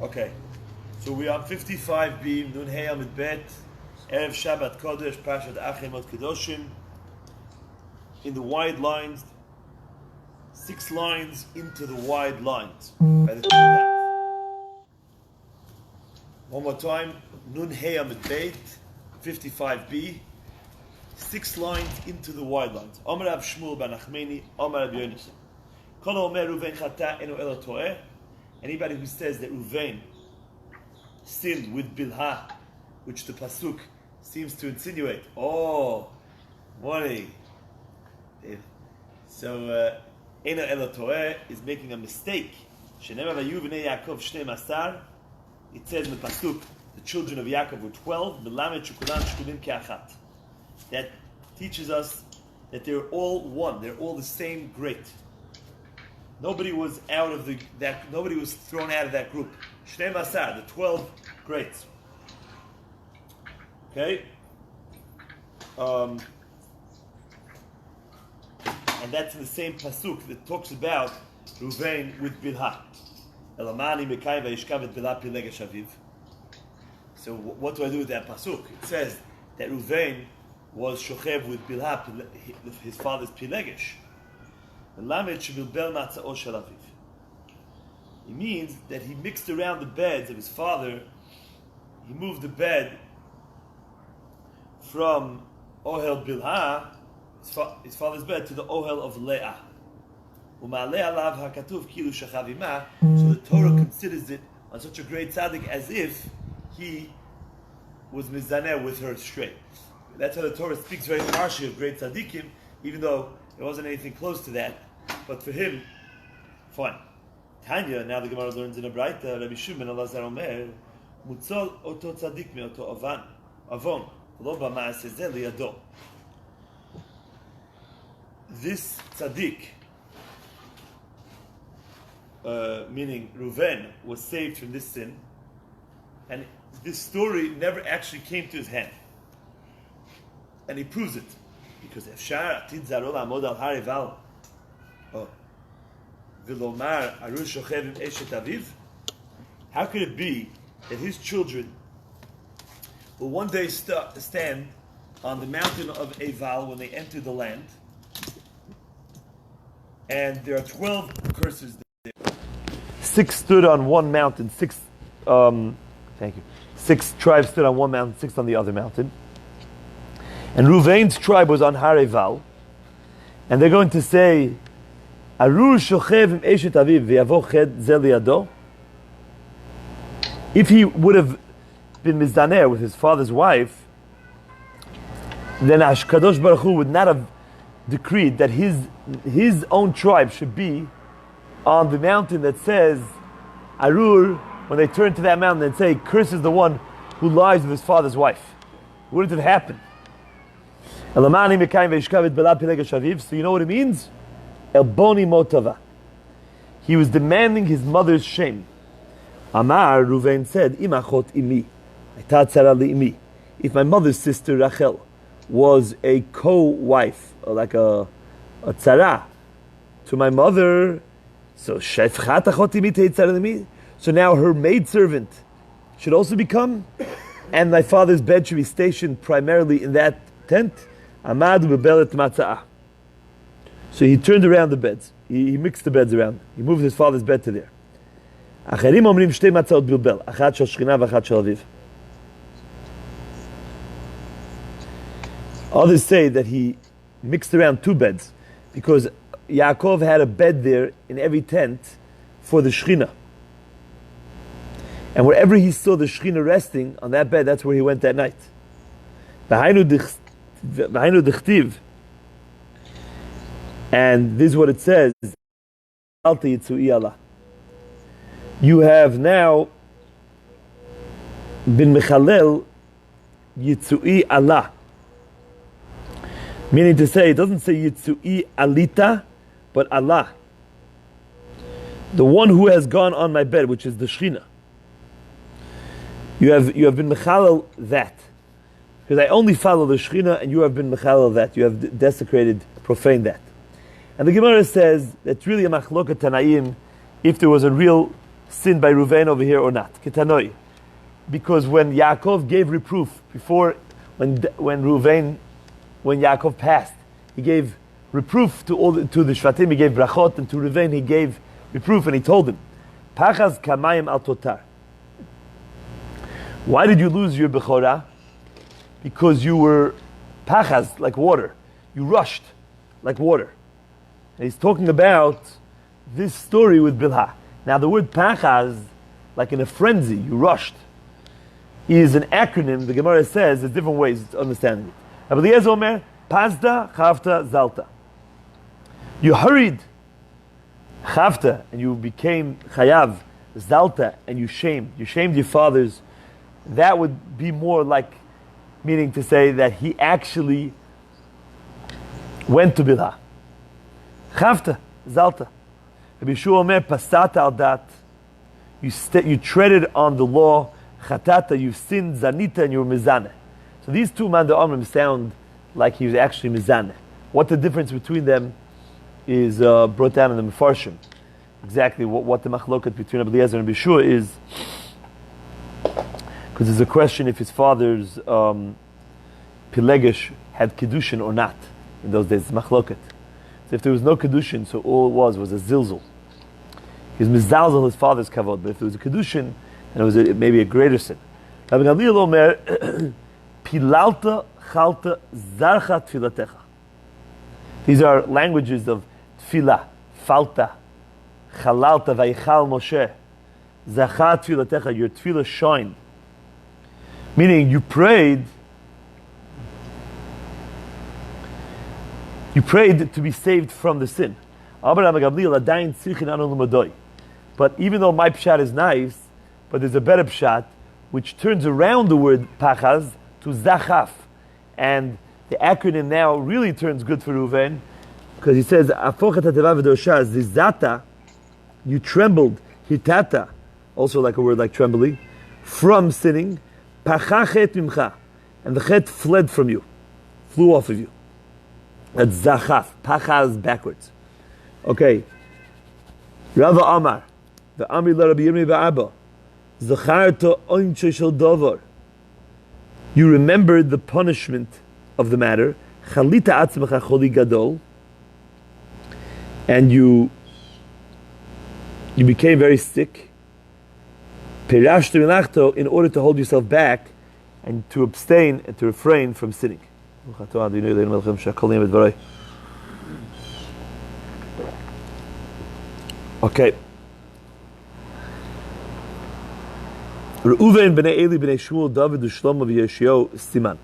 Okay, so we are 55b, Nun Hey Amid Bet, Erev Shabbat Kodesh, Parshat Achimot Kedoshim. In the wide lines, 6 lines into the wide lines. By the 2 dots. One more time, Nun Hey Amid Bet, 55b, 6 lines into the wide lines. Omer Rav Shmuel ben Achmeni, Omer Rav Yonis. Kol Omer Ruven Chata Eno Elo Toeh. Anybody who says that Ruvain sinned with Bilha, which the pasuk seems to insinuate. Oh, morning. So, Eno Elo Toeh is making a mistake. Shenemar Vayu Bnei Yaakov Shnei Masar. It says in the pasuk, the children of Yaakov were 12. Melamed Shukulam Shkulim Ke'achat. That teaches us that they're all one. They're all the same great. Nobody was nobody was thrown out of that group. Shnei Masar, the 12 greats. Okay? And that's in the same pasuk that talks about Ruvain with Bilha. Elamani Mekayim Vayishkav et Bilha Pilegesh Aviv. So what do I do with that pasuk? It says that Ruvain was shochev with Bilha, his father's Pilegesh. It means that he mixed around the beds of his father. He moved the bed from Ohel Bilha, his father's bed, to the Ohel of Leah. So the Torah considers it on such a great tzaddik as if he was mizaneh with her straight. That's how the Torah speaks very harshly of great tzaddikim, even though there wasn't anything close to that. But for him, fine. Tanya, now the Gemara learns in a Braita, Rabbi Shimon Elazar Omer, Mutzol oto tzaddik me oto avon, lo b'ma'aseh zeh liyado. This tzaddik, meaning Reuven, was saved from this sin, and this story never actually came to his hand. And he proves it. Because Efshar Atid Zarol Amod Al Harival Vilomar Arush Shochev Eshet Aviv. How could it be that his children will one day stand on the mountain of Eval when they enter the land, and there are 12 curses there. 6 stood on one mountain. 6 tribes stood on one mountain, 6 on the other mountain. And Ruvain's tribe was on Hareval, and they're going to say, Arur shochev im eshet aviv v'yavo ched zeh liyado. If he would have been mizdaner with his father's wife, then Kadosh Baruch Hu would not have decreed that his own tribe should be on the mountain that says, Arur, when they turn to that mountain and say, curse is the one who lies with his father's wife. It wouldn't have happened. So you know what it means? El boni motava. He was demanding his mother's shame. Amar, Ruvain said, Imachot imi. If my mother's sister Rachel was a co-wife, or like a tzara, to my mother, so now her maidservant should also become, and my father's bed should be stationed primarily in that tent. Amadu bebelet matzah. So he turned around the beds. He mixed the beds around. He moved his father's bed to there. Acherim omrim shtei matzaot bilbel, achat shel shchina v'achat shel aviv. Others say that he mixed around 2 beds because Yaakov had a bed there in every tent for the shchina. And wherever he saw the shchina resting on that bed, that's where he went that night. And this is what it says. You have now been mechalel yitzui Allah. Meaning to say, it doesn't say yitzui alita, but Allah. The one who has gone on my bed, which is the Shechina. You have been mechalel that. Because I only follow the Shechina, and you have been mechalel that. You have desecrated, profaned that. And the Gemara says that's really a machloket Tanaim if there was a real sinned by Reuven over here or not. Ketanoi. Because when Yaakov gave reproof, before, when Yaakov passed, he gave reproof to the Shvatim, he gave brachot, and to Reuven he gave reproof, and he told him, Pachaz kamayim al totar. Why did you lose your Bechorah? Because you were pachaz, like water. You rushed like water. And he's talking about this story with Bilhah. Now the word pachaz, like in a frenzy, you rushed, is an acronym. The Gemara says there's different ways of understanding it. Rabbi Eliezer Omer, pazda, chavta, zalta. You hurried, chavta, and you became chayav, zalta, and you shamed your fathers. That would be more like, meaning to say that he actually went to Bilhah. Chavta, zalta. Rabbi Yeshua Omer, pasata al dat. You treaded on the law. Chatata, you sinned. Zanita, and you were mizaneh. So these two man amrim sound like he was actually mizaneh. What the difference between them is brought down in the Mefarshim. Exactly what the machloket between Rabbi Eliezer and Rabbi Yeshua is. Because there's a question if his father's Pilegesh had Kedushin or not in those days. It's machloket. So if there was no Kedushin, so all it was a zilzul. He was mizalzel his father's kavod. But if there was a Kedushin, then it was maybe a greater sin. Rabbi Gamliel Omer, Pilalta chalta zarcha tfilatecha. These are languages of tfilah, falta, chalalta vayichal Moshe, zacha tfilatecha, your tfilah shined. Meaning you prayed to be saved from the sin. But even though my pshat is nice, but there's a better pshat which turns around the word pachaz to zachaf. And the acronym now really turns good for Reuven, because he says, zizata, you trembled, hitata, also like a word like trembling, from sinning, pachachet mimcha, and the chet fled from you, flew off of you. That's zachaf, pachaz backwards. Okay. Rava Amar, the Amri la Rabbi Yirmiyah ba'Abba, zacharta oinche shel davar. You remembered the punishment of the matter, chalita atzmecha choli gadol, and you became very sick. Perashtu milachto, in order to hold yourself back and to abstain and to refrain from sinning. Okay. Reuven b'nei Eli b'nei Shmuel David u'Shlomo v'Yeshio siman.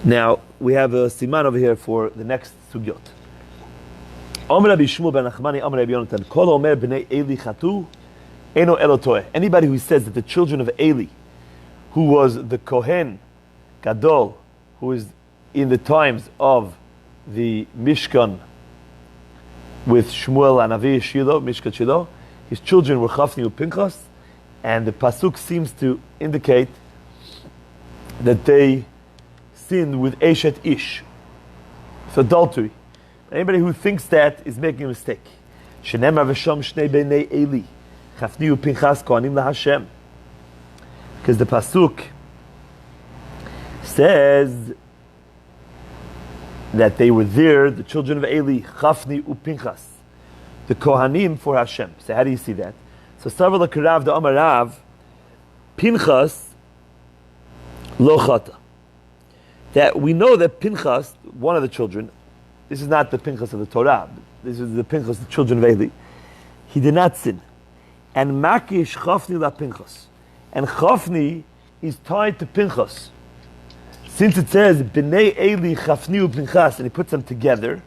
Now we have a siman over here for the next sugyot. Omer Rabbi Shmuel ben Nachmani, Omer Rabbi Yonatan, Kol Omer b'nei Eli chatu, eno elo toeh. Anybody who says that the children of Eli, who was the Kohen Gadol, who is in the times of the Mishkan with Shmuel and Avi Shiloh, Mishkan Shiloh, his children were Chafni and Pinchas, and the pasuk seems to indicate that they sinned with Eshet Ish, it's adultery. Anybody who thinks that is making a mistake. Shenemar v'sham shnei b'nei Eli, Chafni and Pinchas kohanim laHashem, because the pasuk says that they were there, the children of Eli, Chafni and Pinchas, the Kohanim for Hashem. So how do you see that? So Sarva L'Karav the Amarav, Pinchas lo chata. That we know that Pinchas, one of the children, this is not the Pinchas of the Torah, this is the Pinchas, the children of Eli, he did not sin. And Makish Chafni la Pinchas. And Chafni is tied to Pinchas. Since it says B'nei Eli Chafni u Pinchas, and he puts them together,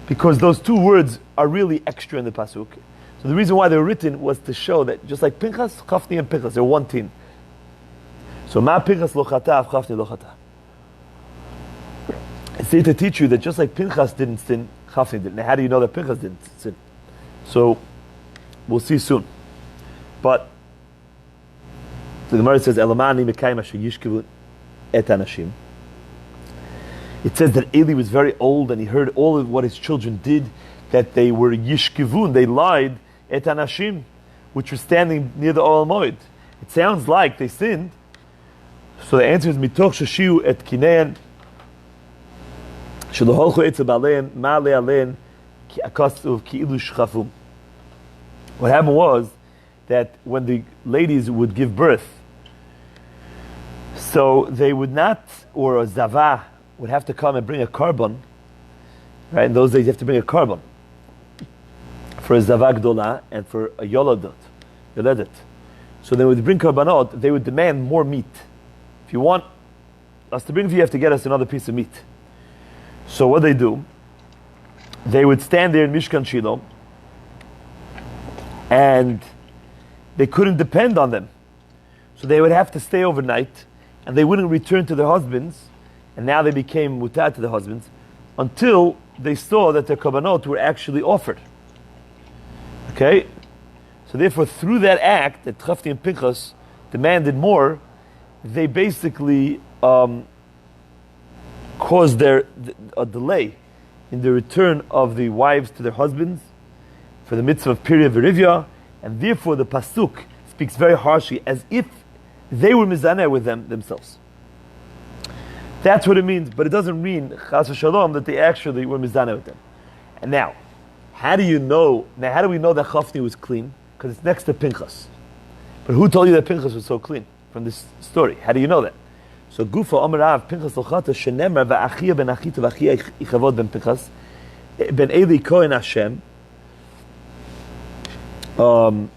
because those two words are really extra in the pasuk. So the reason why they were written was to show that just like Pinchas, Chafni and Pinchas, they're one team. So Ma Pinchas lo chata, Chafni lo chata. It's here to teach you that just like Pinchas didn't sin, Chafni didn't. Now how do you know that Pinchas didn't sin? So we'll see soon. But the Gemara says, Elamani mekayim asher yishkevu et anashim. It says that Eli was very old and he heard all of what his children did. that they were yishkivun, they lied, et anashim, which were standing near the Ohel Moed. It sounds like they sinned. So the answer is mitoch sheshiu et kinean shaloholchu etzel baleim ma'ale alein ki akastuv ki ilu shchafum. What happened was that when the ladies would give birth, so they would not, or a zavah would have to come and bring a carbon. Right? In those days, you have to bring a carbon for a zavah gdola and for a yoledet. So they would bring karbanot. They would demand more meat. If you want us to bring for you, have to get us another piece of meat. So what they do? They would stand there in Mishkan Shiloh, and they couldn't depend on them. So they would have to stay overnight, and they wouldn't return to their husbands, and now they became mutar to their husbands, until they saw that their karbanot were actually offered. Okay? So therefore, through that act, that Chafti and Pinchas demanded more, they basically caused a delay in the return of the wives to their husbands for the mitzvah of Pirya V'Rivya, and therefore the Pasuk speaks very harshly as if they were mizaneh with them themselves. That's what it means, but it doesn't mean, chas v'shalom, that they actually were mizaneh with them. And now, how do we know that Chafni was clean? Because it's next to Pinchas. But who told you that Pinchas was so clean from this story? How do you know that? So Gufa Amarav Pinchas Lochata Shenemar Va'achia ben Achita Va'achia Ichavod ben Pinchas ben Eli Kohen Hashem Nosei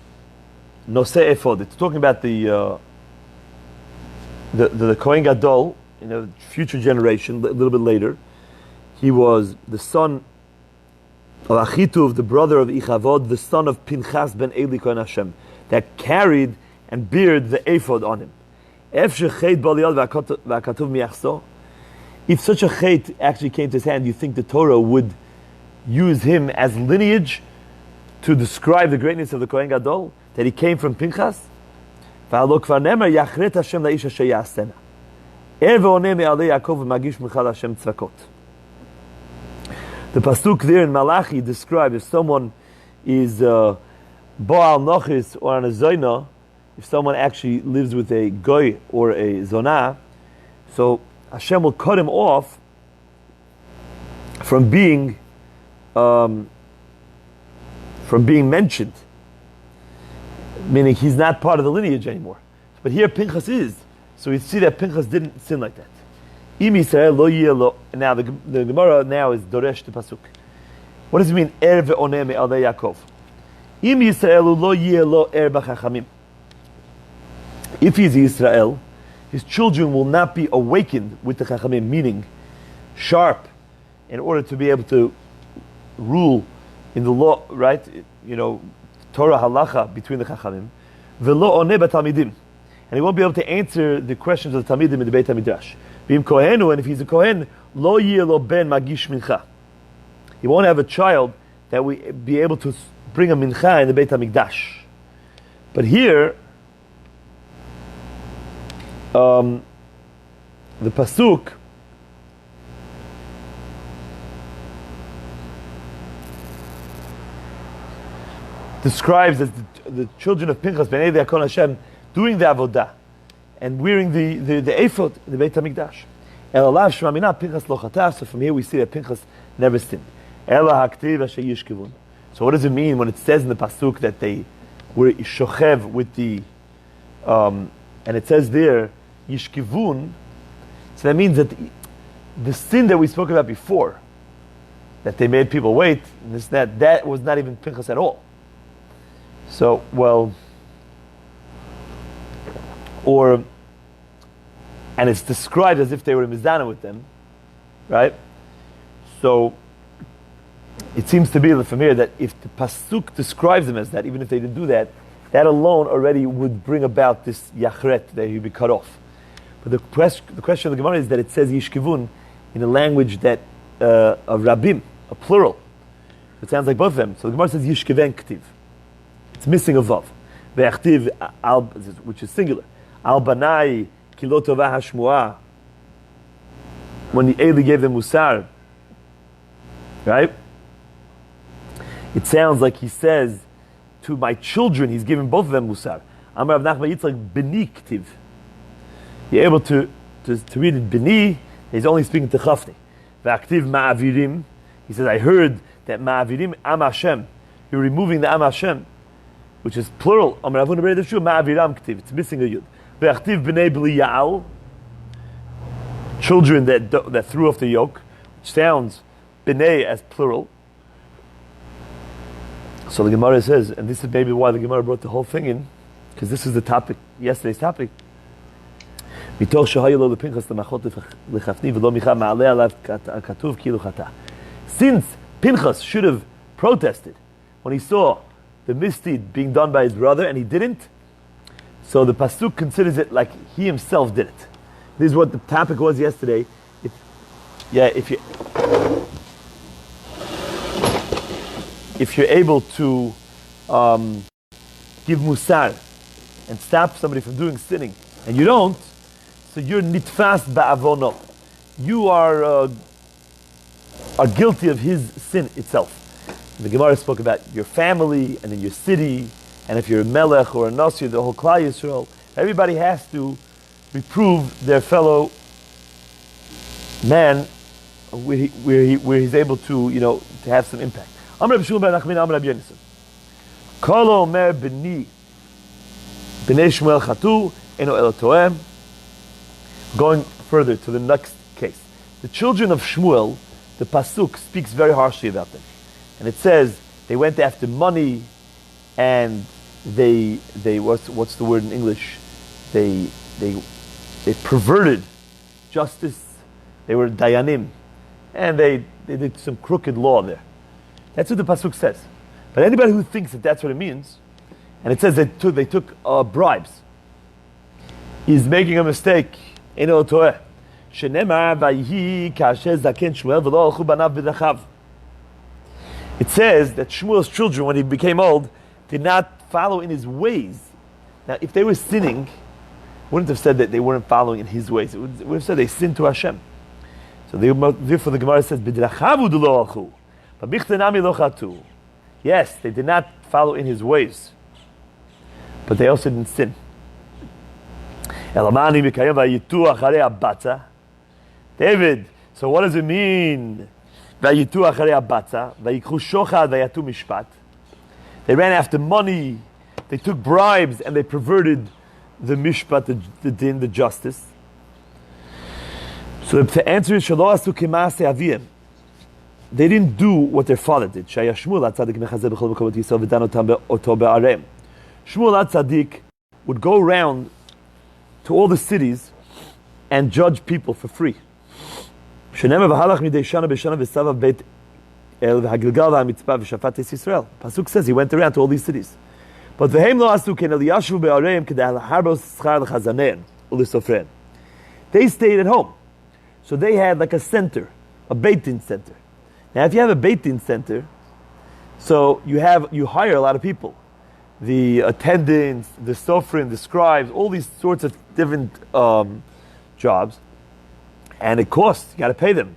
Ephod. It's talking about the Kohen Gadol in a future generation, a little bit later. He was the son of Achituv, the brother of Ichavod, the son of Pinchas ben Eli Kohen Hashem, that carried and beard the ephod on him. If such a chait actually came to his hand, you think the Torah would use him as lineage to describe the greatness of the Kohen Gadol, that he came from Pinchas? The pasuk there in Malachi describes if someone is Baal Nochis or on a Zoina, if someone actually lives with a Goy or a Zonah, so Hashem will cut him off from being mentioned, meaning he's not part of the lineage anymore. But here Pinchas is, so we see that Pinchas didn't sin like that. Im Yisrael lo yeh lo. Now the Gemara now is Doresh the pasuk. What does it mean? Er ve'oneh me'alei Yaakov. Im Yisrael lo yeh lo er b'chachamim. If he's Israel, his children will not be awakened with the chachamim, meaning sharp, in order to be able to rule in the law, right? You know, Torah halacha between the chachamim. Ve'lo oneh b'talmidim, and he won't be able to answer the questions of the talmidim in the Beit HaMidrash. B'im kohenu, and if he's a kohen, lo yeh lo ben magish mincha. He won't have a child that will be able to bring a mincha in the Beit HaMikdash. But here, the pasuk describes as the children of Pinchas ben Eli Akon Hashem doing the avodah and wearing the ephod in the Beit HaMikdash. El alav shmamina Pinchas lo chata. So from here we see that Pinchas never sinned. Ela haktiv asher yishkivun. So what does it mean when it says in the pasuk that they were shochev with the and it says there yishkivun? So that means that the sin that we spoke about before, that they made people wait, that was not even Pinchas at all. So, well, and it's described as if they were mizana with them, right? So, it seems to be from here that if the pasuk describes them as that, even if they didn't do that, that alone already would bring about this yachret, that he'd be cut off. But the question of the Gemara is that it says yishkivun in a language that of rabim, a plural. It sounds like both of them. So the Gemara says yishkiven ktiv. It's missing a vav. Ve'achtiv al, which is singular. Al banai kilo tovah hashmuah. When the Eli gave them musar, right? It sounds like he says to my children, he's giving both of them musar. Amar Rav Nachman Yitzchak b'ni ktiv. You're able to read it b'ni. He's only speaking to Chafni. V'aktiv ma'avirim. He says, I heard that ma'avirim am Hashem. You're removing the am Hashem, which is plural. Amar Avuna b'nei Yishu ma'aviram ktiv. It's missing a yud. V'aktiv b'nei b'li ya'al. Children that threw off the yoke, which sounds b'nei as plural. So the Gemara says, and this is maybe why the Gemara brought the whole thing in, because this is the topic, yesterday's topic. Since Pinchas should have protested when he saw the misdeed being done by his brother and he didn't, so the pasuk considers it like he himself did it. This is what the topic was yesterday. If you're able to give musar and stop somebody from doing sinning, and you don't, so you're nitfas ba'avono. You are guilty of his sin itself. The Gemara spoke about your family and then your city, and if you're a melech or a nasir, the whole Klal Yisrael, everybody has to reprove their fellow man where he's able to, to have some impact. Amr Rabbi Shmuel ben Nachman, Amr Rabbi Yonasan. Kol omer b'nei Shmuel chatu eno elo toem. Going further to the next case, the children of Shmuel, the pasuk speaks very harshly about them, and it says they went after money, and they what's the word in English? They perverted justice. They were dayanim, and they did some crooked law there. That's what the pasuk says. But anybody who thinks that that's what it means, and it says they took bribes, is making a mistake. It says that Shmuel's children, when he became old, did not follow in his ways. Now, if they were sinning, wouldn't have said that they weren't following in his ways. It would have said they sinned to Hashem. So therefore the Gemara says, yes, they did not follow in his ways, but they also didn't sin. David, so what does it mean? They ran after money, they took bribes, and they perverted the mishpat, the din, the justice. So the answer is, they didn't do what their father did. Shmuel HaTzadik would go around to all the cities and judge people for free. Pasuk says he went around to all these cities. But they stayed at home. So they had like a center, a Beit Din center. Now if you have a Beit Din center, so you hire a lot of people. The attendants, the sofrim, the scribes, all these sorts of different jobs. And it costs, you got to pay them.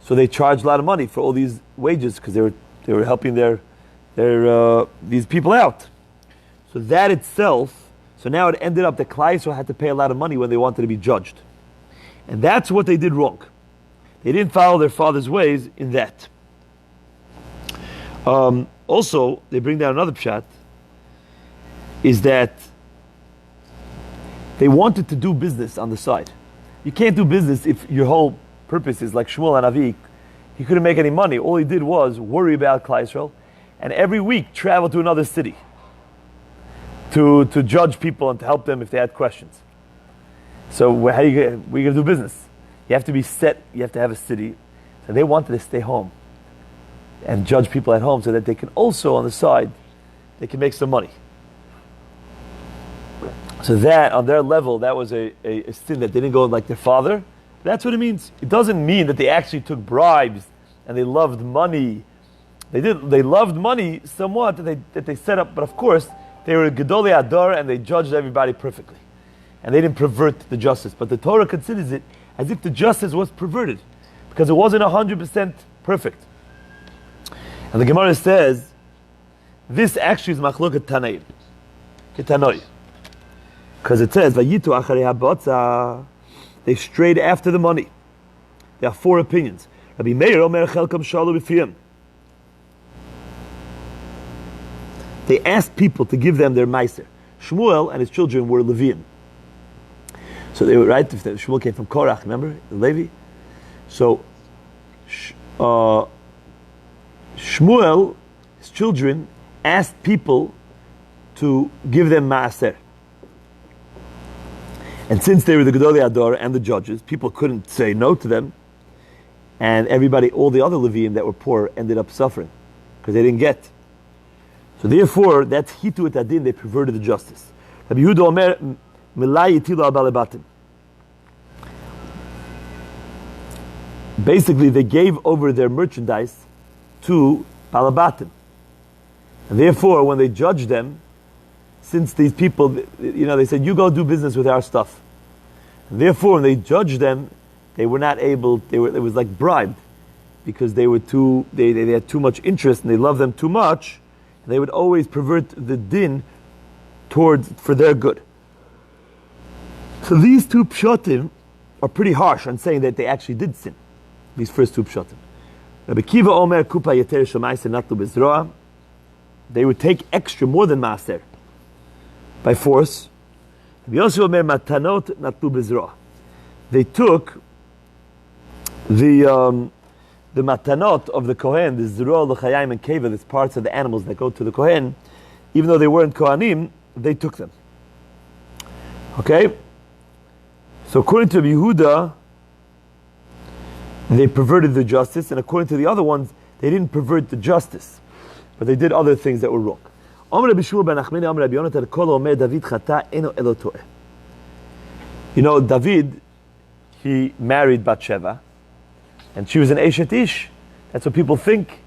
So they charge a lot of money for all these wages because they were helping these people out. So that itself, so now it ended up that Klal Yisrael had to pay a lot of money when they wanted to be judged. And that's what they did wrong. They didn't follow their father's ways in that. Also, they bring down another pshat, is that they wanted to do business on the side. You can't do business if your whole purpose is like Shmuel and Avi. He couldn't make any money. All he did was worry about Klal Yisrael, and every week travel to another city to judge people and to help them if they had questions. So how are you going to do business? You have to be set. You have to have a city. So they wanted to stay home and judge people at home so that they can also, on the side, they can make some money. So that, on their level, that was a sin that they didn't go like their father. That's what it means. It doesn't mean that they actually took bribes and they loved money. They loved money somewhat that they set up, but of course, they were Gedolei Adar and they judged everybody perfectly. And they didn't pervert the justice. But the Torah considers it as if the justice was perverted, because it wasn't 100% perfect. And the Gemara says, this actually is machloket Tanaim. Ketanoi. Because it says, Vayitu acharei habotza, they strayed after the money. There are 4 opinions. Rabbi Meir omer chelkam shalu b'fiyam. They asked people to give them their meiser. Shmuel and his children were Leviim. So they were, right, Shmuel came from Korach, remember? Levi. So, Shmuel, his children, asked people to give them maaser. And since they were the Gedolei Ador and the judges, people couldn't say no to them. And everybody, all the other Leviim that were poor, ended up suffering because they didn't get. So therefore, that's hitu et adin, they perverted the justice. Rabbi Yehuda omer, milai yitilu al balebatim. Basically, they gave over their merchandise to balabatim. And therefore, when they judged them, since these people, they said, you go do business with our stuff. And therefore, when they judged them, they were not able, it was like bribed, because they had too much interest and they loved them too much, and they would always pervert the din for their good. So these 2 pshatim are pretty harsh on saying that they actually did sin. These first 2 pshatim. Rabbi Kiva omer kupa yeter shomayse natlu bezroa. They would take extra, more than maaser, by force. Rabbi Yossi omer matanot natlu bezroa. They took the matanot of the Kohen, the zroa, l'chayim, and keva, these parts of the animals that go to the Kohen, even though they weren't Kohanim, they took them. Okay? So according to Yehuda, they perverted the justice, and according to the other ones, they didn't pervert the justice, but they did other things that were wrong. David, he married Bathsheba, and she was an Eshet Ish. That's what people think.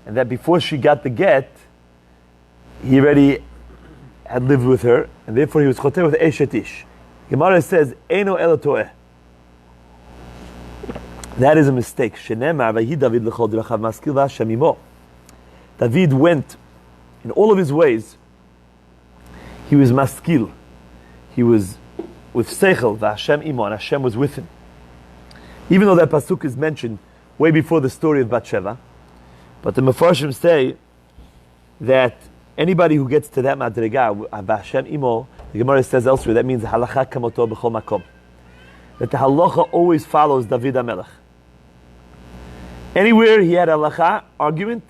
And that before she got the get, he already had lived with her, and therefore he was choter with Eshet Ish. Gemara says, Eino elo to'eh. That is a mistake. Shenemar v'hi David l'chol d'rachav maskil v'Hashem imo. David went in all of his ways. He was maskil. He was with seichel v'Hashem imo, and Hashem was with him. Even though that pasuk is mentioned way before the story of Bathsheba, but the Mefarshim say that anybody who gets to that madrega, Hashem imo, the Gemara says elsewhere, that means halacha kamoto b'chol makom. That the halacha always follows David HaMelech. Anywhere he had a halacha argument,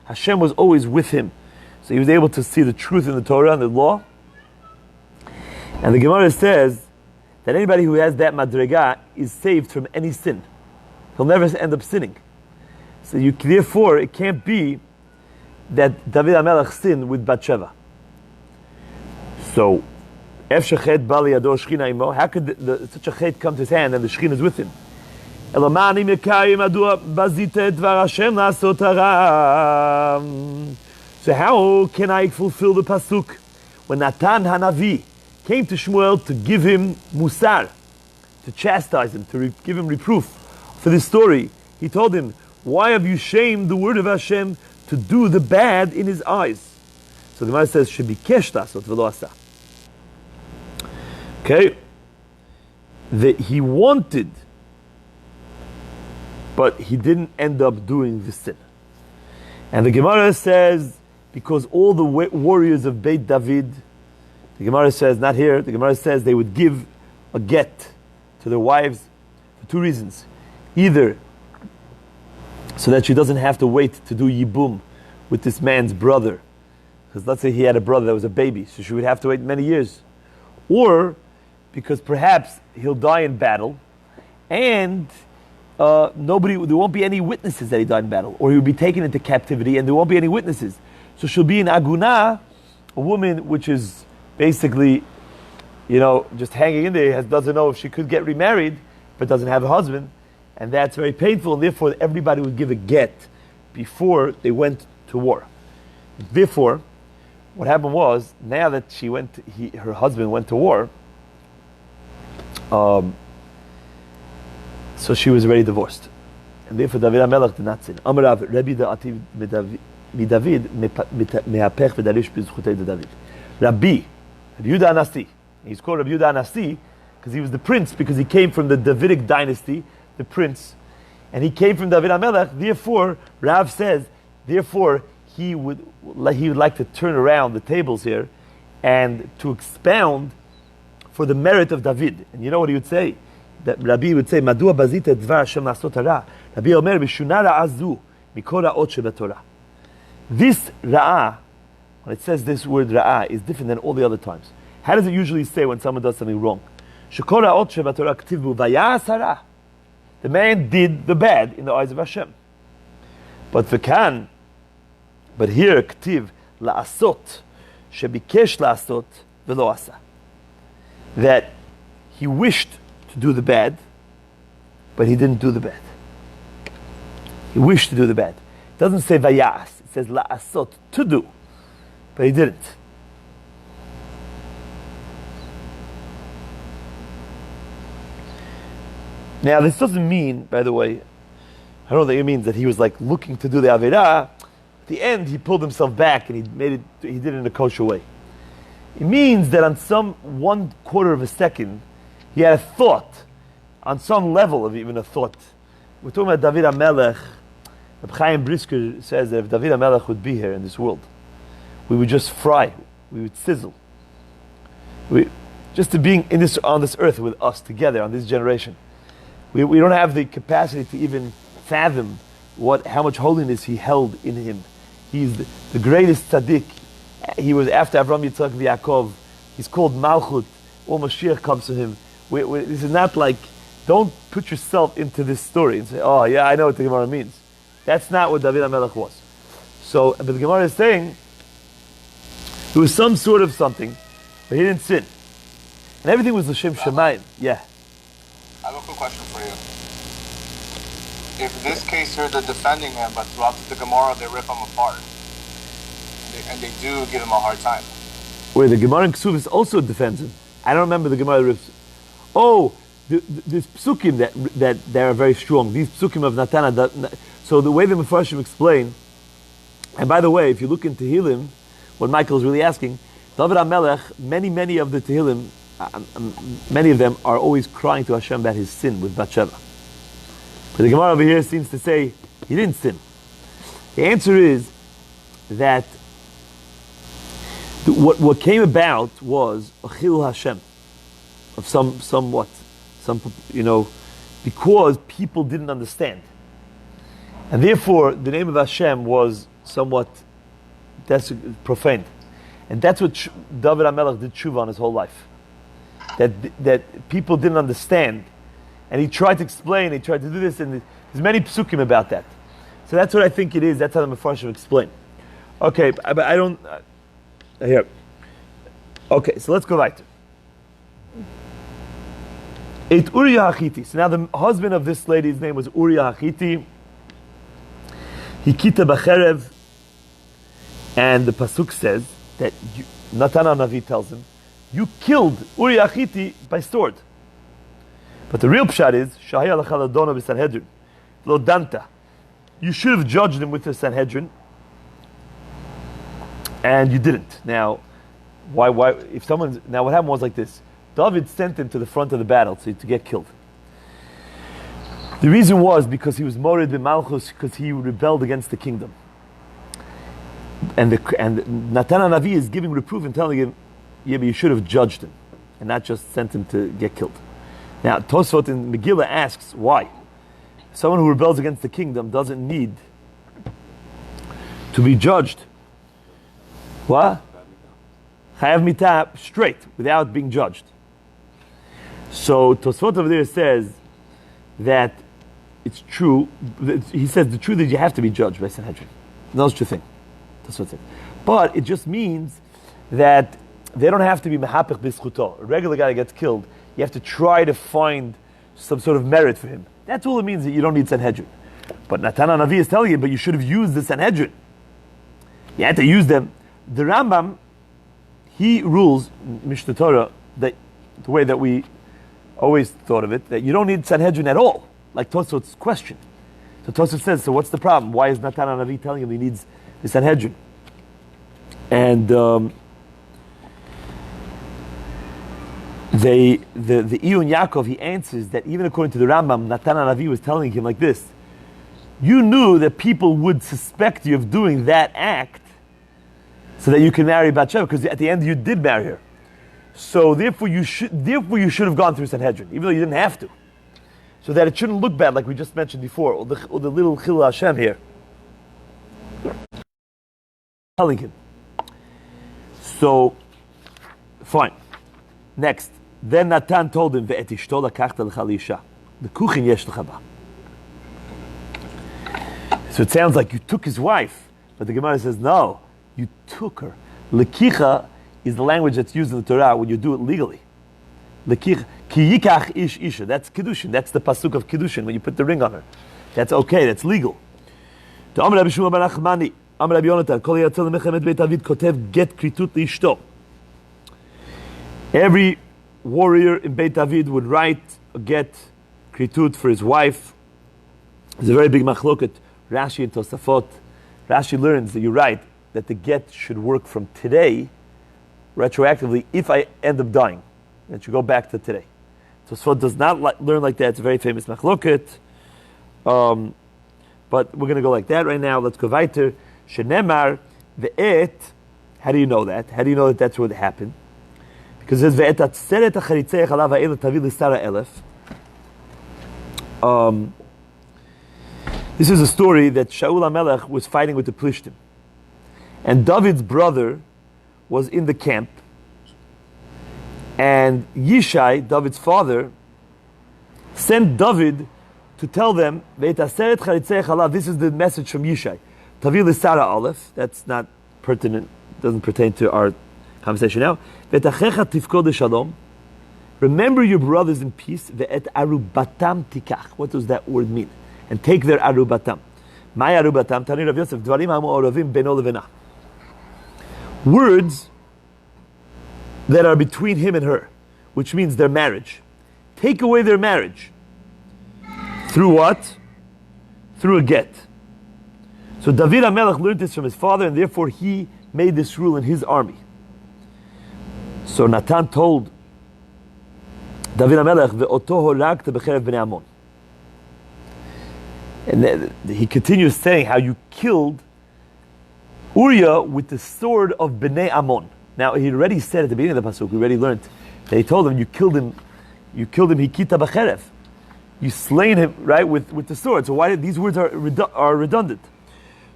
Hashem was always with him. So he was able to see the truth in the Torah and the law. And the Gemara says that anybody who has that madrega is saved from any sin. He'll never end up sinning. So therefore, it can't be that David HaMelech sinned with Bathsheba. So, how could such a chet come to his hand and the Shekhinah is with him? So how can I fulfill the pasuk when Natan Hanavi came to Shmuel to give him musar, to chastise him, to give him reproof for this story? He told him, why have you shamed the word of Hashem to do the bad in his eyes? So the Gemara says, "Shebikesh lasot v'lo asa." Okay, that he wanted, but he didn't end up doing the sin. And the Gemara says, because all the warriors of Beit David, the Gemara says, not here, the Gemara says they would give a get to their wives for 2 reasons. Either so that she doesn't have to wait to do yibum with this man's brother, because let's say he had a brother that was a baby, so she would have to wait many years. Or because perhaps he'll die in battle, and there won't be any witnesses that he died in battle, or he will be taken into captivity and there won't be any witnesses. So she'll be an aguna, a woman which is basically, just hanging in there, doesn't know if she could get remarried, but doesn't have a husband, and that's very painful, and therefore everybody would give a get before they went to war. Therefore, what happened was, now that her husband went to war, so she was already divorced. and therefore David HaMelech did not sin. Amar Rav, Rabbi da'ati miDavid me'apech v'darish b'zchutei David. Rabbi Yehuda Anasi. He's called Rabbi Yehuda Anasi because he was the prince, because he came from the Davidic dynasty, the prince, and he came from David HaMelech. Therefore, Rav says, therefore he would like to turn around the tables here and to expound for the merit of David. And you know what he would say? That Rabbi would say, Madua bazita dvar Hashem la'asot hara. Rabbi Omer, Mishuna ra'azu mikol ha'ot shebetorah. This ra'ah, when it says this word ra'ah, is different than all the other times. How does it usually say when someone does something wrong? Shekol ha'ot shebetorah k'tivbu vayas hara. The man did the bad in the eyes of Hashem. But v'kan, but here k'tiv la'asot shebikesh la'asot v'lo asa. That he wished to do the bad, but he didn't do the bad. He wished to do the bad. It doesn't say vayas, it says la'asot, to do, but he didn't. Now this doesn't mean, by the way, I don't think it means that he was like looking to do the Avirah. At the end he pulled himself back and he did it in a kosher way. It means that on some 1/4 of a second, he had a thought, on some level of even a thought. We're talking about David HaMelech. Reb Chaim Brisker says that if David HaMelech would be here in this world, we would just fry, we would sizzle. Just to being on this earth with us together, on this generation. We don't have the capacity to even fathom how much holiness he held in him. He's the greatest tzaddik. He was after Avraham, Yitzchak, and Yaakov. He's called Malchut. All Mashiach comes to him. This is not like, don't put yourself into this story and say, oh yeah, I know what the Gemara means. That's not what David HaMelech was. So, but the Gemara is saying, there was some sort of something, but he didn't sin. And everything was L'Shem Shemayim. Yeah. I have a quick question for you. If this case here, they're defending him, but throughout the Gemara, they rip him apart. And they do give him a hard time. Where the Gemara in Ksubis also defends him. I don't remember the Gemara rips. Oh, these psukim that they are very strong. These psukim of Natana. So the way the Mefarshim explain, and by the way, if you look in Tehillim, what Michael is really asking, David HaMelech, many of the Tehillim, many of them are always crying to Hashem about his sin with Bathsheba. But the Gemara over here seems to say he didn't sin. The answer is that what came about was a chilul Hashem of somewhat, because people didn't understand, and therefore the name of Hashem was somewhat profaned, and that's what David HaMelech did tshuva on his whole life. That people didn't understand, and he tried to explain. He tried to do this, and there's many psukim about that. So that's what I think it is. That's how the Mefarshim explain. Okay, but I don't. Here. Okay, so let's go back to it. Uriah Hachiti. So now the husband of this lady's name was Uriah Hachiti. Hikita Bacherev, and the pasuk says that Natan HaNavi tells him, you killed Uriah Hachiti by sword. But the real pshat is Shahaya Lachaladona b'Sanhedrin, Lo Danta. You should have judged him with the Sanhedrin, and you didn't. Now, why? Now what happened was like this: David sent him to the front of the battle to get killed. The reason was because he was morid b'malchus, because he rebelled against the kingdom. And Natan HaNavi is giving reproof and telling him, yeah, but you should have judged him and not just sent him to get killed. Now, Tosfot in Megillah asks why. Someone who rebels against the kingdom doesn't need to be judged. What? Chayav mitah, straight, without being judged. So Tosfot over there says that it's true. He says the truth is you have to be judged by Sanhedrin. That's the thing. Tosfot says. But it just means that they don't have to be mehapech b'schuto. A regular guy that gets killed, you have to try to find some sort of merit for him. That's all it means, that you don't need Sanhedrin. But Natan HaNavi is telling you, but you should have used the Sanhedrin. You had to use them. The Rambam, he rules, Mishnah Torah, that the way that we always thought of it, that you don't need Sanhedrin at all, like Tosfot's question. So Tosaf says, so what's the problem? Why is Natan HaNavi telling him he needs the Sanhedrin? And the Iyun Yaakov, he answers that even according to the Rambam, Natan HaNavi was telling him like this: you knew that people would suspect you of doing that act so that you can marry Bathsheba, because at the end you did marry her. So therefore you should have gone through Sanhedrin, even though you didn't have to. So that it shouldn't look bad, like we just mentioned before, or the little Chil Hashem here. Telling him. So, fine. Next. Then Natan told him, Ve'et ishto lakachta lecha li'isha. The kuchin yesh lecha ba. So it sounds like you took his wife, but the Gemara says, no, you took her. Lekicha is the language that's used in the Torah when you do it legally. Lekicha. Ki yikach ish isha. That's Kiddushin. That's the pasuk of Kiddushin when you put the ring on her. That's okay. That's legal. To Amar Rabbi Shmuel bar Nachmani, Amar Rabbi Yonatan, Kol yatzal lemechem Beit David kotev get kritut liishto. Every warrior in Beit David would write a get kritut for his wife. There's a very big machloket. Rashi and Tosafot. Rashi learns that you write that the get should work from today, retroactively, if I end up dying. It should go back to today. Tosafot does not learn like that. It's a very famous machloket. But we're going to go like that right now. Let's go weiter. Shenemar ve'et. How do you know that? How do you know that that's what happened? Because it says ve'et atzeret acharitzei chalav ha'el tavi l'sara elef. This is a story that Shaul HaMelech was fighting with the Plishtim. And David's brother was in the camp. And Yishai, David's father, sent David to tell them, this is the message from Yishai. Tavi l'sara aleph, that's not pertinent, doesn't pertain to our conversation now. Remember your brothers in peace. Arubatam tikach. What does that word mean? And take their arubatam. My arubatam, Tani Rav Yosef, dvarim ha'mo'oravim beno levena. Words that are between him and her, which means their marriage. Take away their marriage. Through what? Through a get. So David HaMelech learned this from his father, and therefore he made this rule in his army. So Natan told David HaMelech, Ve'oto horagta b'cherev b'nei Ammon. And then he continues saying how you killed Uriah with the sword of Bnei Ammon. Now he already said at the beginning of the pasuk, we already learned that he told him you killed him hikita b'cherev. You slain him, right, with the sword. So why did these words are redundant?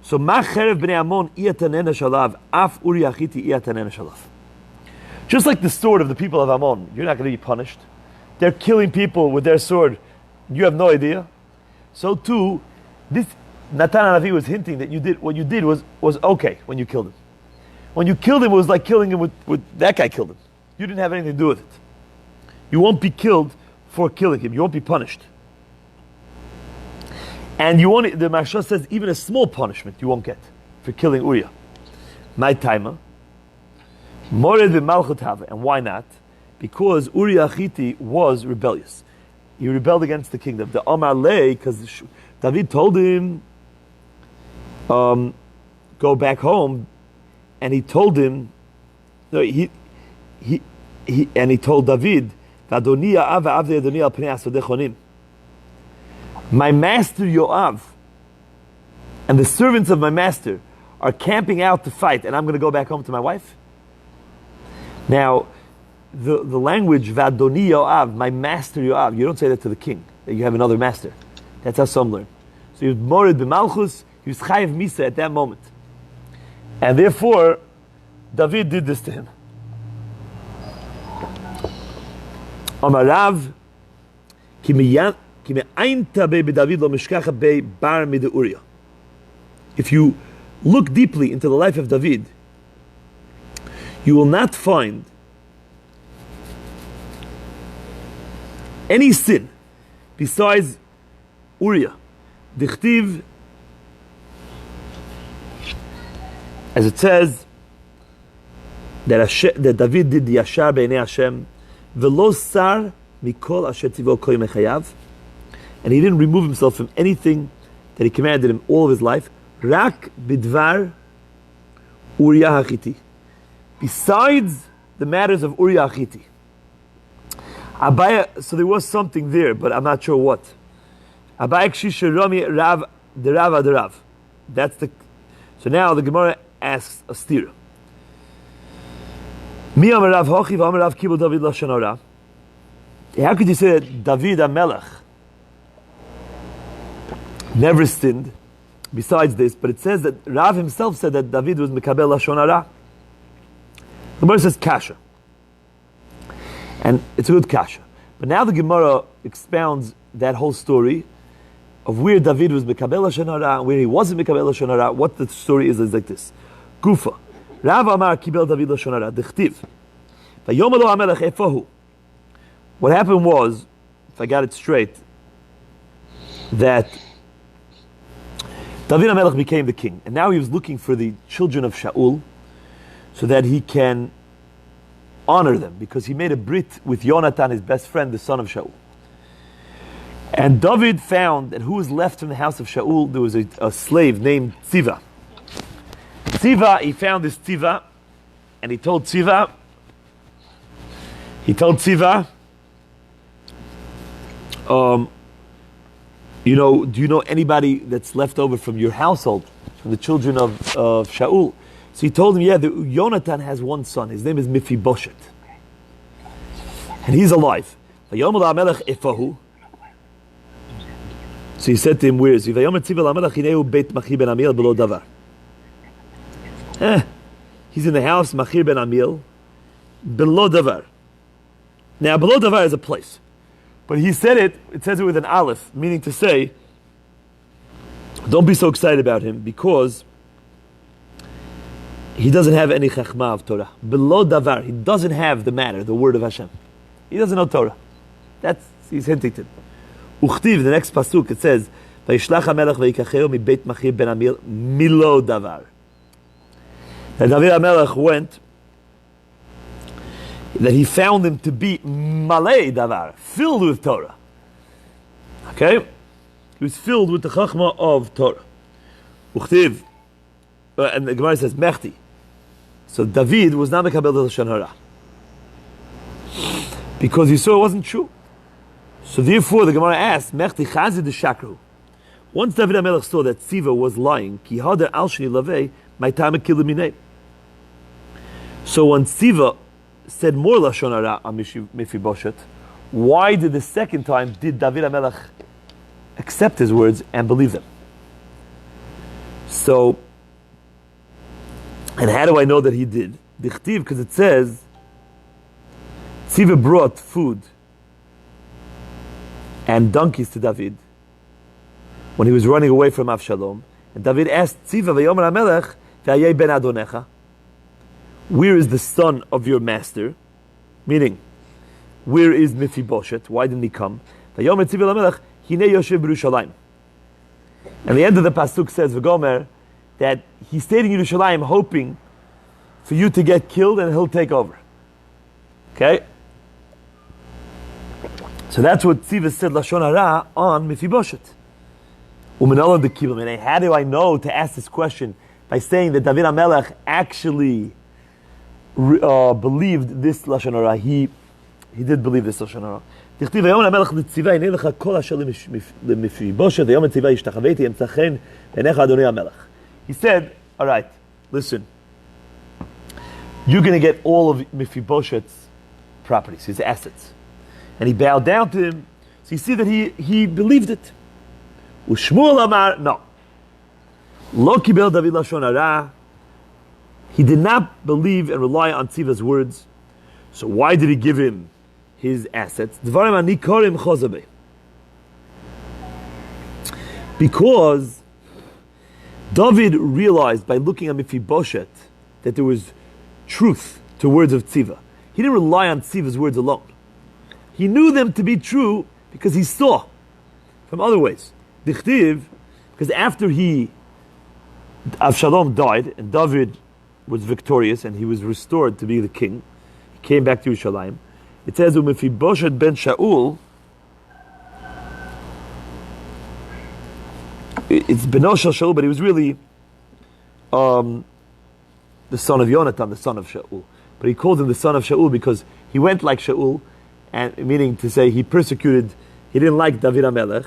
So ma cherev b'nei Ammon iyatanena shalav af Uriah chiti iyatanena shalav. Just like the sword of the people of Ammon, you're not going to be punished. They're killing people with their sword. You have no idea. So too, this Natan HaNavi was hinting that what you did was okay when you killed him. When you killed him, it was like killing him with that guy killed him. You didn't have anything to do with it. You won't be killed for killing him. You won't be punished. And you won't. The Maharsha says even a small punishment you won't get for killing Uriah. My timer. Mored b'malchut hava. And why not? Because Uriah Chiti was rebellious. He rebelled against the kingdom. The Amar Lei, because David told him, go back home, and he told him, he told David, my master Yoav and the servants of my master are camping out to fight, and I'm going to go back home to my wife. Now, the language Vadoni Yoav, my master Yoav, you don't say that to the king, that you have another master. That's how some learn. So he was morid b'malchus, he was chayiv misa at that moment. And therefore, David did this to him. Amarav, if you look deeply into the life of David, you will not find any sin besides Uriah. Dichtiv, as it says, that David did yashar b'nei Hashem, v'lo sar mikol asher tzivo koy mechayav, and he didn't remove himself from anything that he commanded him all of his life. Rak bidvar Uriah Hachiti. Besides the matters of Uriah Hachiti. Abaya, so there was something there, but I'm not sure what. Abaya kshisha rami rav derav aderav. That's the. So now the Gemara asks a steer. Mi amarav hochi v'amarav kibul David lashon hara. How could you say that David HaMelech never sinned? Besides this, but it says that Rav himself said that David was Mekabel Lashon Hara. The Gemara says kasha. And it's a good kasha. But now the Gemara expounds that whole story of where David was Mekabel Lashon Hara and where he wasn't Mekabel Lashon Hara. What the story is like this. Gufa. Rav Amar Kibel David Lashon Hara. Dechtiv. Vayom lo HaMelech efohu. What happened was, if I got it straight, that David HaMelech became the king, and now he was looking for the children of Shaul so that he can honor them, because he made a brit with Yonatan, his best friend, the son of Shaul. And David found that who was left from the house of Shaul, there was a slave named Tziva. He found this Tziva, and he told Tziva, do you know anybody that's left over from your household, from the children of Shaul? So he told him, Yonatan has one son. His name is Mephibosheth. And he's alive. So he said to him, where is he? He's in the house, Machir ben Amil, below Davar. Now, below Davar is a place. But he said it says it with an aleph, meaning to say, don't be so excited about him, because he doesn't have any chachma of Torah. Below Davar, he doesn't have the matter, the word of Hashem. He doesn't know Torah. He's hinting to him. Uchtiv, the next pasuk, it says, Vayishlach HaMelech vayikacheo mi beit Machir ben Amil milo Davar. That David HaMelech went, that he found him to be malei davar, filled with Torah. Okay? He was filled with the chachma of Torah. Uchtiv. And the Gemara says, Mechti. So David was not mekabel Lashon Hara, because he saw it wasn't true. So therefore the Gemara asked, Mechti chazid de shakru. Once David HaMelech saw that Tziva was lying, ki hader al sheni lavei, my time kill. So when Tziva said more Lashon Hara on Mephibosheth, why did the second time did David HaMelech accept his words and believe them? So, and how do I know that he did? Dichtiv, because it says Tziva brought food and donkeys to David when he was running away from Avshalom, and David asked Tziva Vayomer HaMelech V'ayei ben Adonecha, where is the son of your master? Meaning, where is Mephibosheth? Why didn't he come? And the end of the pasuk says, V'gomer, that he stayed in Yerushalayim hoping for you to get killed and he'll take over. Okay? So that's what Tziva said Lashon Hara on Mephibosheth. How do I know to ask this question? By saying that David HaMelech actually believed this Lashon Hara. He did believe this Lashon Hara. He said, all right, listen, you're going to get all of Mephibosheth's properties, his assets. And he bowed down to him. So you see that he believed it. Ushmuel Amar, no. Lo kibel David Lashon Hara. He did not believe and rely on Tziva's words. So why did he give him his assets? Because David realized by looking at Mephibosheth that there was truth to words of Tziva. He didn't rely on Tziva's words alone. He knew them to be true because he saw from other ways. Dichtiv, because after Avshalom died and David was victorious and he was restored to be the king, he came back to Yerushalayim. It says, Mephibosheth ben Shaul it's Beno Shel Shaul, but he was really the son of Yonatan, the son of Shaul. But he called him the son of Shaul because he went like Shaul, and meaning to say he persecuted, he didn't like David HaMelech.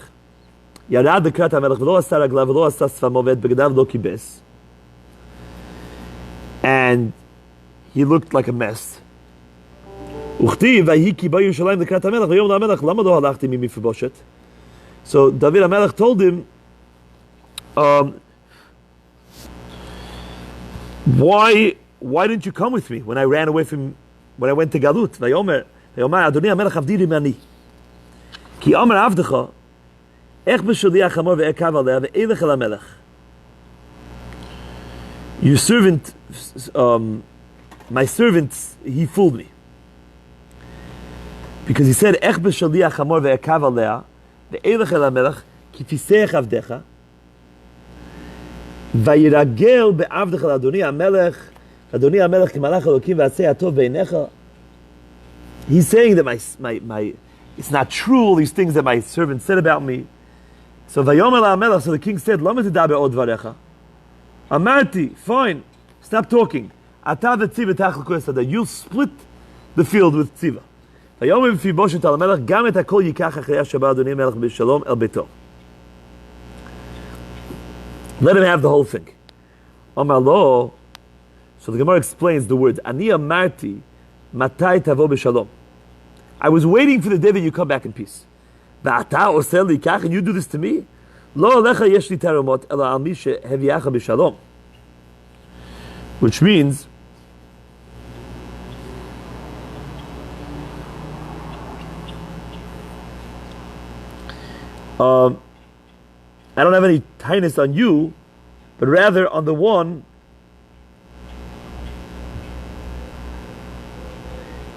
Yarad Dekrat HaMelech v'lo asa raglav v'lo asa tzvam oved begadav lo kibes. And he looked like a mess. Uchtiv vayiki ba Yerushalayim Dekrat HaMelech v'yom HaMelech lama lo halachti mi Mephibosheth. So David HaMelech told him, why didn't you come with me when I ran away when I went to Galut? Vayomer Adonai HaMelech avdi mani. Ki Amar avdecha ech b'shaliach hamor ve'ekav aleh ve'elech el HaMelech. Your servant, my servant, he fooled me. Because he said, ech b'shaliach hamor ve'ekav aleh ve'elech el HaMelech ki tiseach avdecha vayiragel be'avdecha l'Adonai HaMelech Adonai HaMelech ki malach Elokim v'aseh atov beinecha. He's saying that my it's not true, all these things that my servant said about me. So Vayomer HaMelech, so the king said, Lama tidaber od dvarecha. Amarti, fine, stop talking. Ata v'tziva tach l'kol sada. You'll split the field with tziva. Vayomer Mephibosheth al HaMelech, gam et hakol yikach achrei Shabbat Adonai HaMelech b'shalom el beito. Let him have the whole thing. Amar lo. So the Gemara explains the words, Ani amarti matai tavo b'shalom. I was waiting for the day that you come back in peace. V'ata oseh li kach, and you do this to me? Lo alecha yesh li terumot ela al mi sheheviacha b'shalom. Which means, I don't have any tightness on you, but rather on the one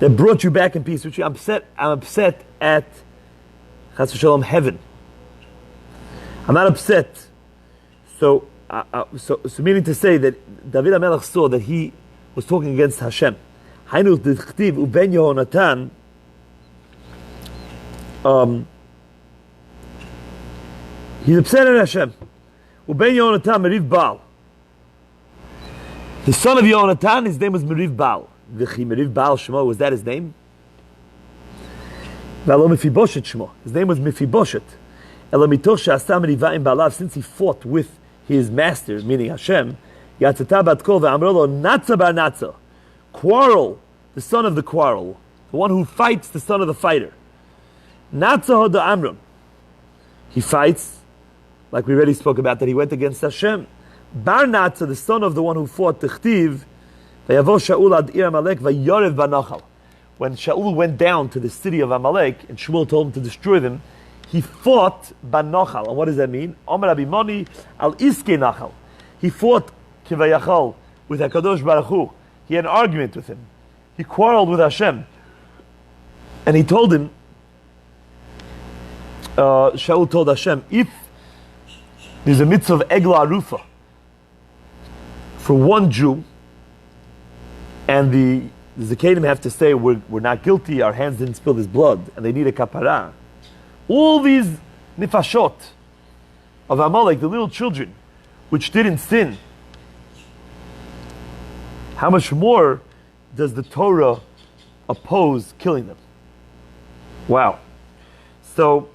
that brought you back in peace. Which I'm upset at Chas v'shalom heaven. I'm not upset. So meaning to say that David HaMelech saw that he was talking against Hashem. Hainu d'chtiv uben Yehonatan. He's upset at Hashem. Uben Yehonatan Meriv Baal. The son of Yehonatan, his name was Meriv Baal. V'chi Meriv Baal Shemo, was that his name? V'alo Mephibosheth Shemo. His name was Mephibosheth. Ela mitoch she'asa meriva im Baalav, since he fought with his master, meaning Hashem, Yatzata bat kol ve'amro lo natza bar natza. Quarrel, the son of the quarrel. The one who fights, the son of the fighter. Natza hoda Amron. He fights, like we already spoke about, that he went against Hashem. Bar Natza, the son of the one who fought Tichtiv, vayavo Shaul ad ir Amalek vayorev banachal. When Shaul went down to the city of Amalek, and Shmuel told him to destroy them, he fought banachal. And what does that mean? Omer Rabbi Moni al iske nachal. He fought kivayachal with HaKadosh Baruch Hu. He had an argument with him. He quarreled with Hashem. And he told him, Shaul told Hashem, if there's a mitzvah of Egla Arufa for one Jew, and the Zakadim have to say, we're not guilty, our hands didn't spill his blood, and they need a kapara. All these nifashot of Amalek, the little children, which didn't sin, how much more does the Torah oppose killing them? Wow. So,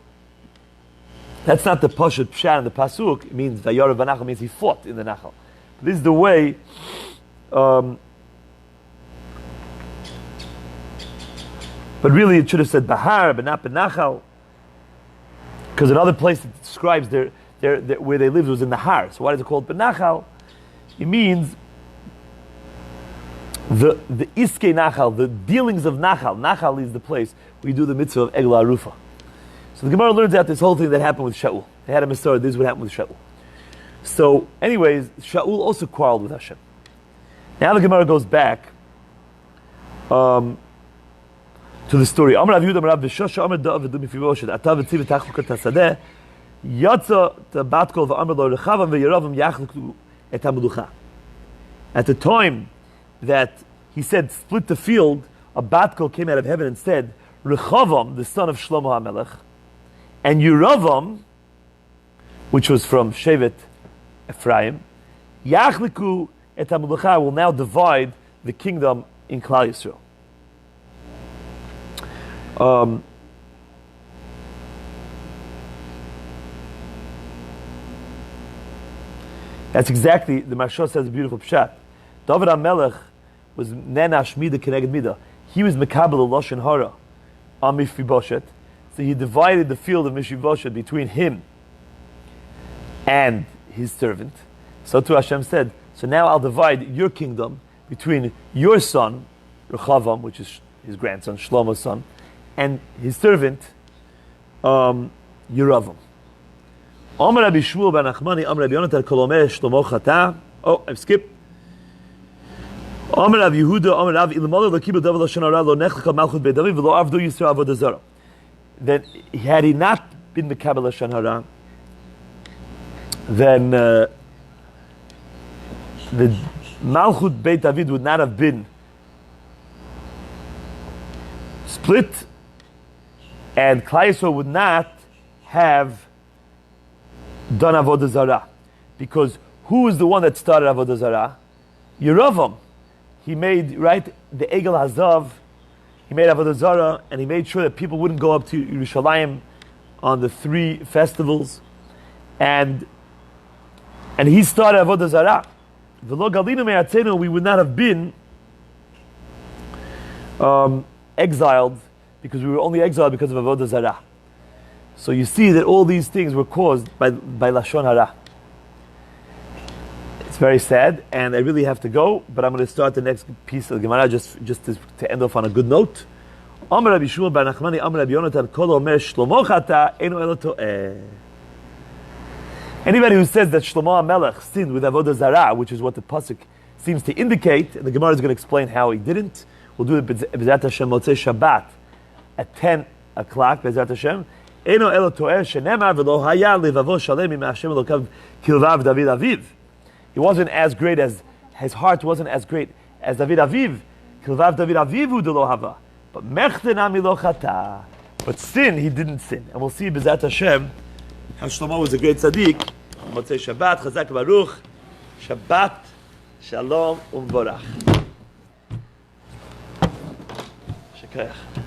that's not the Pashut Pshat in the Pasuk. It means Vayorev Banachal, means he fought in the Nachal. This is the way. But really, it should have said Bahar, but not Benachal, because another place that describes their where they lived was in the Har. So why is it called Benachal? It means the Iske Nachal, the dealings of Nachal. Nachal is the place where you do the mitzvah of Egla Arufa. So the Gemara learns out this whole thing that happened with Shaul. They had a Masorah, this is what happened with Shaul. So, anyways, Shaul also quarreled with Hashem. Now the Gemara goes back to the story. Amar Rav Yehuda, Amar Rav V'shosha, Amar Da'av V'du Mephibosheth, Ata v'tziv v'tachlukat hasadeh, Yatza t'bat kol v'amar lo rechavam v'yeravam yachluku et hamelucha. At the time that he said, split the field, a bat kol came out of heaven and said, Rechavam, the son of Shlomo HaMelech, and Yeravam, which was from Shevet Ephraim. Yachliku et HaMelacha will now divide the kingdom in Klal Yisrael. That's exactly, the Maharsha says a beautiful pshat. David HaMelech was nenash mida keneged mida. He was mekabel lashon hara on Mephibosheth. So he divided the field of Mephibosheth between him and his servant. So too Hashem said, so now I'll divide your kingdom between your son, Rechavam, which is his grandson, Shlomo's son, and his servant, Yeravam. Amar Rabbi Shmuel ben Achmani, Amar Rabbi Yonatan kol omer Shlomo chata. Oh, I've skipped. Amar Rabbi Yehuda, Amar Rabbi Ilmalo lo kibul David lashon hara lo nechlecha malchut beit David v'lo avdu Yisrael avodah zara. Then, had he not been mekabel lashon hara, then the malchut beit David would not have been split, and Klal Yisrael would not have done avodah zarah, because who was the one that started avodah zarah? Yeravam. He made the Egel Hazav. He made avodah zarah, and he made sure that people wouldn't go up to Yerushalayim on the 3 festivals, and he started avodah zarah. V'lo galinu me'atzenu, we would not have been exiled, because we were only exiled because of avodah zarah. So you see that all these things were caused by lashon hara. It's very sad, and I really have to go, but I'm going to start the next piece of the Gemara just to end off on a good note. Amar Rabbi Shmuel ben Nachmani, Amar Rabbi Yonatan, Kol omer Shlomo chata, eino elo to'eh. Anybody who says that Shlomo HaMelech sinned with avodah zarah, which is what the pasuk seems to indicate, and the Gemara is going to explain how he didn't. We'll do it B'ezrat Hashem Motzei Shabbat at 10 o'clock, B'ezrat Hashem. Eino elo to'eh shenemar v'lo haya levavo shalem im Hashem elokav kilvav David Aviv. He wasn't as great as, his heart wasn't as great as David Aviv. Kilvav David Avivu de lo hava. But mechten ami lo chata. But sin, he didn't sin. And we'll see B'ezrat Hashem how Shlomo was a great tzaddik. Motzei Shabbat, Chazak Baruch, Shabbat, Shalom, Umborach. Shekayach.